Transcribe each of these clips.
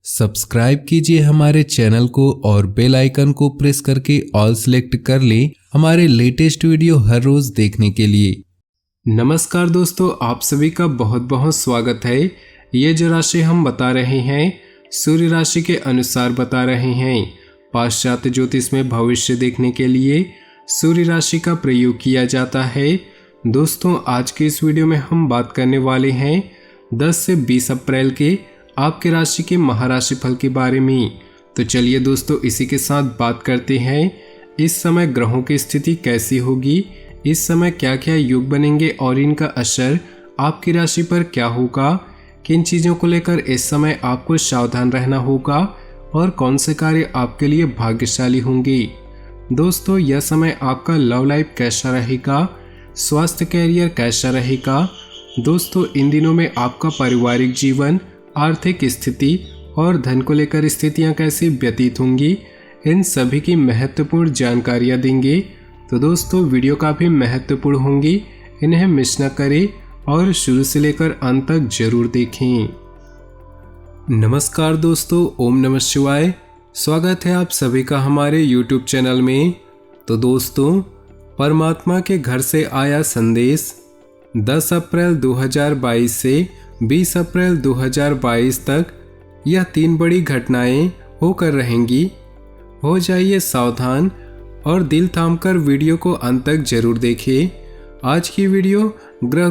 Subscribe कीजिए हमारे channel को और बेल आइकन को प्रेस करके ऑल सेलेक्ट कर लें हमारे लेटेस्ट वीडियो हर रोज देखने के लिए। नमस्कार दोस्तों, आप सभी का बहुत बहुत स्वागत है। ये जो राशि हम बता रहे हैं सूर्य राशि के अनुसार बता रहे हैं। पाश्चात्य ज्योतिष में भविष्य देखने के लिए सूर्य राशि का प्रयोग किया जाता है। दोस्तों, आज के इस वीडियो में हम बात करने वाले हैं 10 से 20 अप्रैल के आपके राशि के महाराशि फल के बारे में। तो चलिए दोस्तों, इसी के साथ बात करते हैं इस समय ग्रहों की स्थिति कैसी होगी, इस समय क्या क्या योग बनेंगे और इनका असर आपकी राशि पर क्या होगा, किन चीज़ों को लेकर इस समय आपको सावधान रहना होगा और कौन से कार्य आपके लिए भाग्यशाली होंगे। दोस्तों, यह समय आपका लव लाइफ कैसा रहेगा, स्वास्थ्य कैरियर कैसा रहेगा। दोस्तों, इन दिनों में आपका पारिवारिक जीवन, आर्थिक स्थिति और धन को लेकर स्थितियां कैसी व्यतीत होंगी, इन सभी की महत्वपूर्ण जानकारियां देंगे। तो दोस्तों, वीडियो काफ़ी महत्वपूर्ण होंगी, इन्हें मिस न करें और शुरू से लेकर अंत तक जरूर देखें। नमस्कार दोस्तों, ओम नमः शिवाय। स्वागत है आप सभी का हमारे YouTube चैनल में। तो दोस्तों, परमात्मा के घर से आया संदेश 10 अप्रैल 2022 से 20 अप्रैल 2022 तक यह 3 बड़ी घटनाएं होकर रहेंगी। हो जाइए सावधान और दिल थामकर वीडियो को अंत तक जरूर देखें। आज की वीडियो ग्रह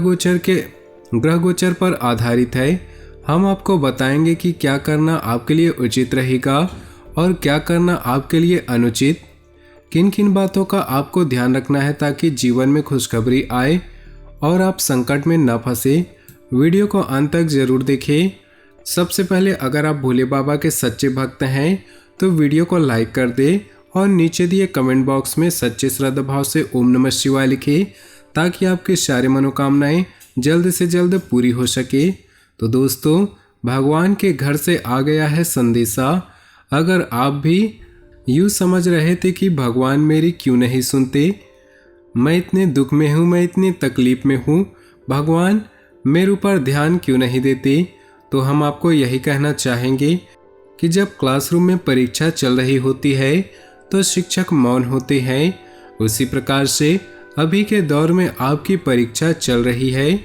गोचर पर आधारित है। हम आपको बताएंगे कि क्या करना आपके लिए उचित रहेगा और क्या करना आपके लिए अनुचित, किन किन बातों का आपको ध्यान रखना है ताकि जीवन में खुशखबरी आए और आप संकट में न फंसे। वीडियो को अंत तक जरूर देखें। सबसे पहले, अगर आप भोले बाबा के सच्चे भक्त हैं तो वीडियो को लाइक कर दें और नीचे दिए कमेंट बॉक्स में सच्चे श्रद्धा भाव से ओम नमः शिवाय लिखें ताकि आपकी सारी मनोकामनाएं जल्द से जल्द पूरी हो सके। तो दोस्तों, भगवान के घर से आ गया है संदेशा। अगर आप भी यूँ समझ रहे थे कि भगवान मेरी क्यों नहीं सुनते, मैं इतने दुख में हूँ, मैं इतनी तकलीफ में हूँ, भगवान मेरे ऊपर ध्यान क्यों नहीं देते, तो हम आपको यही कहना चाहेंगे कि जब क्लासरूम में परीक्षा चल रही होती है तो शिक्षक मौन होते हैं, उसी प्रकार से अभी के दौर में आपकी परीक्षा चल रही है,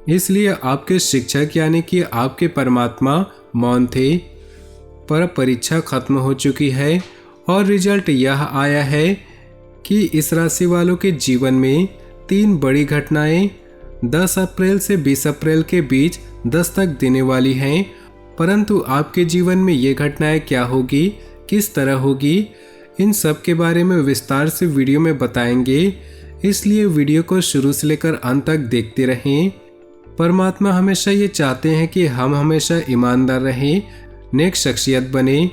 इसलिए आपके शिक्षक यानी कि आपके परमात्मा मौन थे। पर परीक्षा खत्म हो चुकी है और रिजल्ट यह आया है कि इस राशि वालों के जीवन में 3 बड़ी घटनाएं 10 अप्रैल से 20 अप्रैल के बीच दस्तक देने वाली हैं। परंतु आपके जीवन में ये घटनाएं क्या होगी, किस तरह होगी, इन सब के बारे में विस्तार से वीडियो में बताएंगे, इसलिए वीडियो को शुरू से लेकर अंत तक देखते रहें। परमात्मा हमेशा ये चाहते हैं कि हम हमेशा ईमानदार रहें, नेक शख्सियत बने,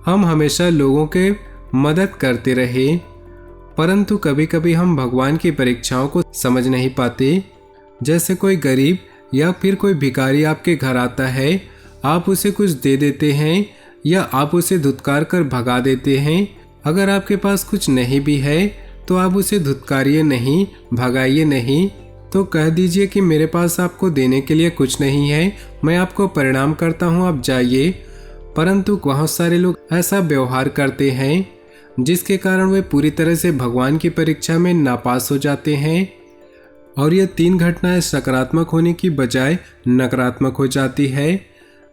हम हमेशा लोगों के मदद करते रहें। परंतु कभी कभी हम भगवान की परीक्षाओं को समझ नहीं पाते। जैसे कोई गरीब या फिर कोई भिखारी आपके घर आता है, आप उसे कुछ दे देते हैं या आप उसे धुतकार कर भगा देते हैं। अगर आपके पास कुछ नहीं भी है तो आप उसे धुतकारिए नहीं, भगाइए नहीं, तो कह दीजिए कि मेरे पास आपको देने के लिए कुछ नहीं है, मैं आपको प्रणाम करता हूँ, आप जाइए। परंतु बहुत सारे लोग ऐसा व्यवहार करते हैं जिसके कारण वे पूरी तरह से भगवान की परीक्षा में नापास हो जाते हैं और ये 3 घटनाएं सकारात्मक होने की बजाय नकारात्मक हो जाती है।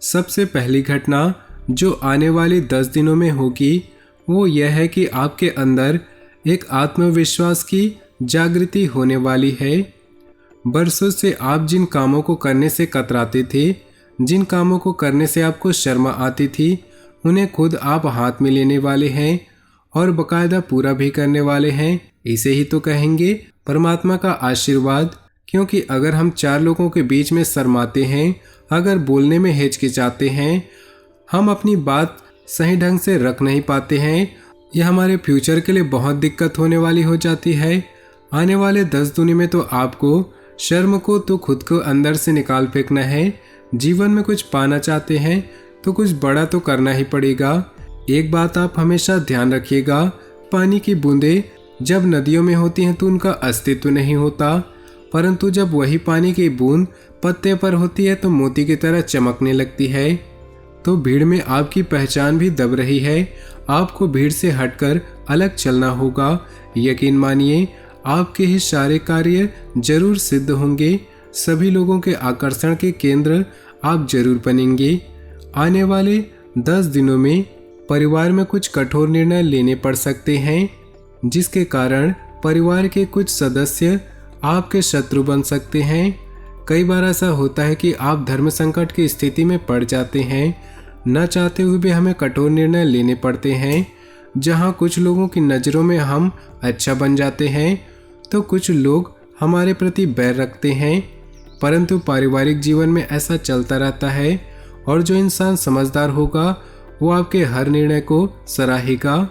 सबसे पहली घटना जो आने वाली 10 दिनों में होगी वो यह है कि आपके अंदर एक आत्मविश्वास की जागृति होने वाली है। बरसों से आप जिन कामों को करने से कतराते थे, जिन कामों को करने से आपको शर्म आती थी, उन्हें खुद आप हाथ में लेने वाले हैं और बाकायदा पूरा भी करने वाले हैं। इसे ही तो कहेंगे परमात्मा का आशीर्वाद। क्योंकि अगर हम 4 लोगों के बीच में शर्माते हैं, अगर बोलने में हिचकिचाते हैं, हम अपनी बात सही ढंग से रख नहीं पाते हैं, यह हमारे फ्यूचर के लिए बहुत दिक्कत होने वाली हो जाती है। आने वाले 10 दिन में तो आपको शर्म को तो खुद को अंदर से निकाल फेंकना है। जीवन में कुछ पाना चाहते हैं तो कुछ बड़ा तो करना ही पड़ेगा। एक बात आप हमेशा ध्यान रखिएगा, पानी की बूंदें जब नदियों में होती हैं तो उनका अस्तित्व नहीं होता, परंतु जब वही पानी की बूंद पत्ते पर होती है तो मोती की तरह चमकने लगती है। तो भीड़ में आपकी पहचान भी दब रही है। आपको भीड़ से हटकर अलग चलना होगा। यकीन मानिए, आपके ही सारे कार्य जरूर सिद्ध होंगे। सभी लोगों के आकर्षण के केंद्र आप जरूर बनेंगे। आने वाले 10 दिनों में परिवार में कुछ कठोर निर्णय लेने पड़ सकते हैं, जिसके कारण परिवार के कुछ सदस्य आपके शत्रु बन सकते हैं। कई बार ऐसा होता है कि आप धर्म संकट की स्थिति में पड़ जाते हैं। न चाहते हुए भी हमें कठोर निर्णय लेने पड़ते हैं। जहां कुछ लोगों की नज़रों में हम अच्छा बन जाते हैं तो कुछ लोग हमारे प्रति बैर रखते हैं। परंतु पारिवारिक जीवन में ऐसा चलता रहता है और जो इंसान समझदार होगा वो आपके हर निर्णय को सराहेगा।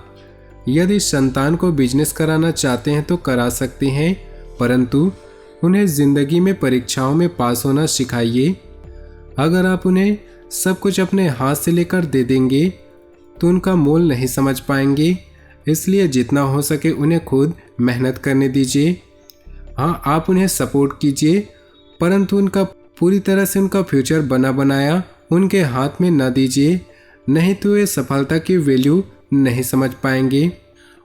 यदि संतान को बिजनेस कराना चाहते हैं तो करा सकते हैं, परंतु उन्हें जिंदगी में परीक्षाओं में पास होना सिखाइए। अगर आप उन्हें सब कुछ अपने हाथ से लेकर दे देंगे तो उनका मोल नहीं समझ पाएंगे। इसलिए जितना हो सके उन्हें खुद मेहनत करने दीजिए। हाँ, आप उन्हें सपोर्ट कीजिए, परंतु उनका पूरी तरह से उनका फ्यूचर बना बनाया उनके हाथ में न दीजिए, नहीं तो वे सफलता की वैल्यू नहीं समझ पाएंगे।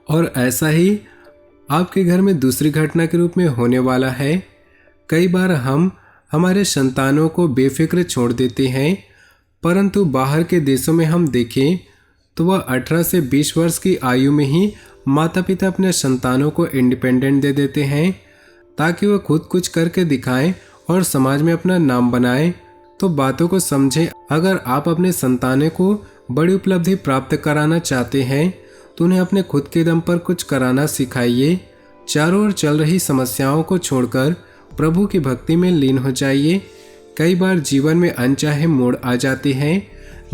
और ऐसा ही आपके घर में दूसरी घटना के रूप में होने वाला है। कई बार हम हमारे संतानों को बेफिक्र छोड़ देते हैं, परंतु बाहर के देशों में हम देखें तो वह 18 से 20 वर्ष की आयु में ही माता पिता अपने संतानों को इंडिपेंडेंट दे देते हैं ताकि वह खुद कुछ करके दिखाएं और समाज में अपना नाम बनाएं। तो बातों को समझें। अगर आप अपने संतानों को बड़ी उपलब्धि प्राप्त कराना चाहते हैं तो उन्हें अपने खुद के दम पर कुछ कराना सिखाइए। चारों ओर चल रही समस्याओं को छोड़कर प्रभु की भक्ति में लीन हो जाइए। कई बार जीवन में अनचाहे मोड़ आ जाते हैं।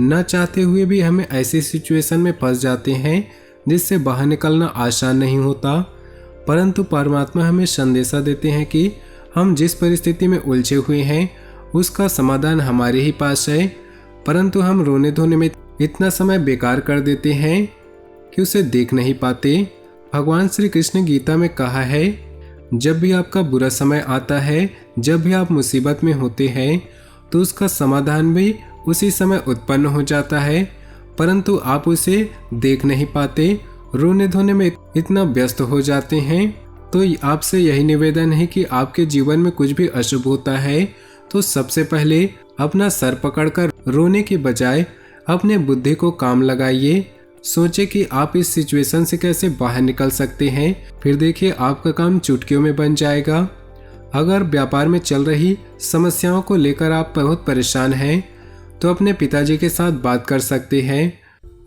न चाहते हुए भी हमें ऐसी सिचुएशन में फंस जाते हैं जिससे बाहर निकलना आसान नहीं होता, परंतु परमात्मा हमें संदेशा देते हैं कि हम जिस परिस्थिति में उलझे हुए हैं उसका समाधान हमारे ही पास है, परंतु हम रोने धोने में इतना समय बेकार कर देते हैं कि उसे देख नहीं पाते। भगवान श्री कृष्ण गीता में कहा है, जब भी आपका बुरा समय आता है, जब भी आप मुसीबत में होते हैं तो उसका समाधान भी उसी समय उत्पन्न हो जाता है, परंतु आप उसे देख नहीं पाते, रोने धोने में इतना व्यस्त हो जाते हैं। तो आपसे यही निवेदन है कि आपके जीवन में कुछ भी अशुभ होता है तो सबसे पहले अपना सर पकड़कर रोने के बजाय अपने बुद्धि को काम लगाइए। सोचे कि आप इस सिचुएशन से कैसे बाहर निकल सकते हैं, फिर देखिए आपका काम चुटकियों में बन जाएगा। अगर व्यापार में चल रही समस्याओं को लेकर आप बहुत परेशान हैं तो अपने पिताजी के साथ बात कर सकते हैं।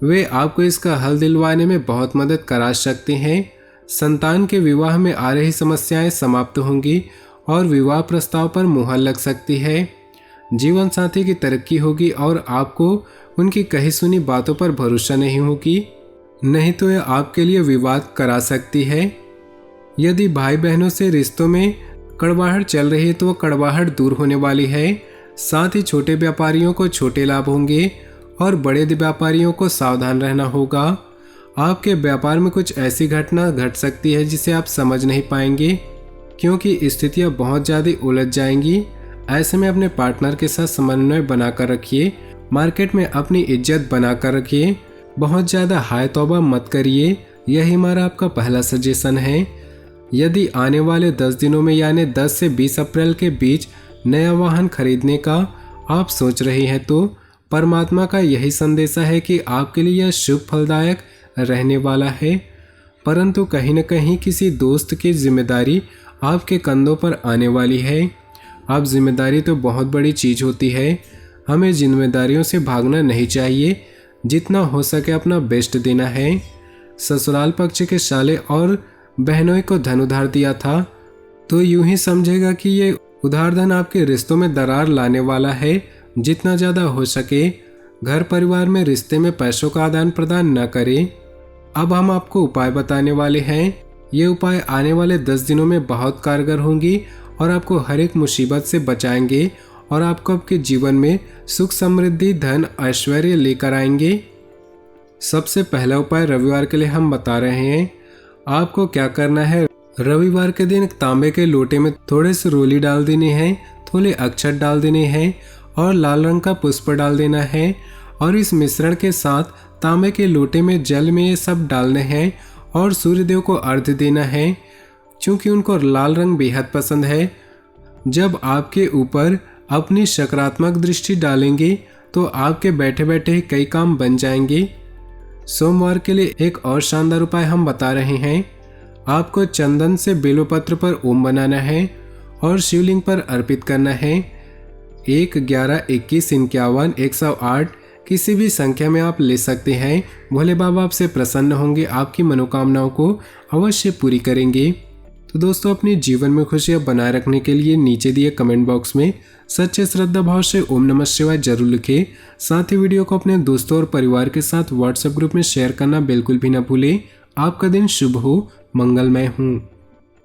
वे आपको इसका हल दिलवाने में बहुत मदद करा सकते हैं। संतान के विवाह में आ रही समस्याएं समाप्त होंगी और विवाह प्रस्ताव पर मुहर लग सकती है। जीवन साथी की तरक्की होगी और आपको उनकी कही सुनी बातों पर भरोसा नहीं होगी, नहीं तो यह आपके लिए विवाद करा सकती है। यदि भाई बहनों से रिश्तों में कड़वाहट चल रही है तो वह कड़वाहट दूर होने वाली है। साथ ही छोटे व्यापारियों को छोटे लाभ होंगे और बड़े व्यापारियों को सावधान रहना होगा। आपके व्यापार में कुछ ऐसी घटना घट सकती है जिसे आप समझ नहीं पाएंगे, क्योंकि स्थितियां बहुत ज़्यादा उलझ जाएंगी। ऐसे में अपने पार्टनर के साथ समन्वय बनाकर रखिए। मार्केट में अपनी इज्जत बनाकर रखिए। बहुत ज़्यादा हाय तौबा मत करिए। यही हमारा आपका पहला सजेशन है। यदि आने वाले 10 दिनों में यानी 10 से 20 अप्रैल के बीच नया वाहन खरीदने का आप सोच रहे हैं तो परमात्मा का यही संदेशा है कि आपके लिए यह शुभ फलदायक रहने वाला है। परंतु कहीं न कहीं किसी दोस्त की जिम्मेदारी आपके कंधों पर आने वाली है। आप जिम्मेदारी तो बहुत बड़ी चीज़ होती है, हमें जिम्मेदारियों से भागना नहीं चाहिए। जितना हो सके अपना बेस्ट देना है। ससुराल पक्ष के साले और बहनों को धन उधार दिया था तो यूं ही समझेगा कि ये उधार धन आपके रिश्तों में दरार लाने वाला है। जितना ज़्यादा हो सके घर परिवार में रिश्ते में पैसों का आदान प्रदान न करें। अब हम आपको उपाय बताने वाले हैं। ये उपाय आने वाले 10 दिनों में बहुत कारगर होंगी और आपको हर एक मुसीबत से बचाएंगे और आपको आपके जीवन में सुख समृद्धि धन ऐश्वर्य लेकर आएंगे। सबसे पहला उपाय रविवार के लिए हम बता रहे हैं। आपको क्या करना है, रविवार के दिन एक तांबे के लोटे में थोड़े से रोली डाल देनी है, थोड़े अक्षत डाल देने हैं और लाल रंग का पुष्प डाल देना है और इस मिश्रण के साथ तांबे के लोटे में जल में ये सब डालने हैं और सूर्यदेव को अर्घ्य देना है, क्योंकि उनको लाल रंग बेहद पसंद है। जब आपके ऊपर अपनी सकारात्मक दृष्टि डालेंगे तो आपके बैठे बैठे कई काम बन जाएंगे। सोमवार के लिए एक और शानदार उपाय हम बता रहे हैं। आपको चंदन से बेलपत्र पर ओम बनाना है और शिवलिंग पर अर्पित करना है। 1, 11, 21, 51, 108 किसी भी संख्या में आप ले सकते हैं। भोले बाबा आपसे प्रसन्न होंगे, आपकी मनोकामनाओं को अवश्य पूरी करेंगे। तो दोस्तों, अपने जीवन में खुशियां बनाए रखने के लिए नीचे दिए कमेंट बॉक्स में सच्चे श्रद्धा भाव से ओम नमः शिवाय जरूर लिखें। साथ ही वीडियो को अपने दोस्तों और परिवार के साथ व्हाट्सएप ग्रुप में शेयर करना बिल्कुल भी ना भूलें। आपका दिन शुभ हो, मंगलमय हो।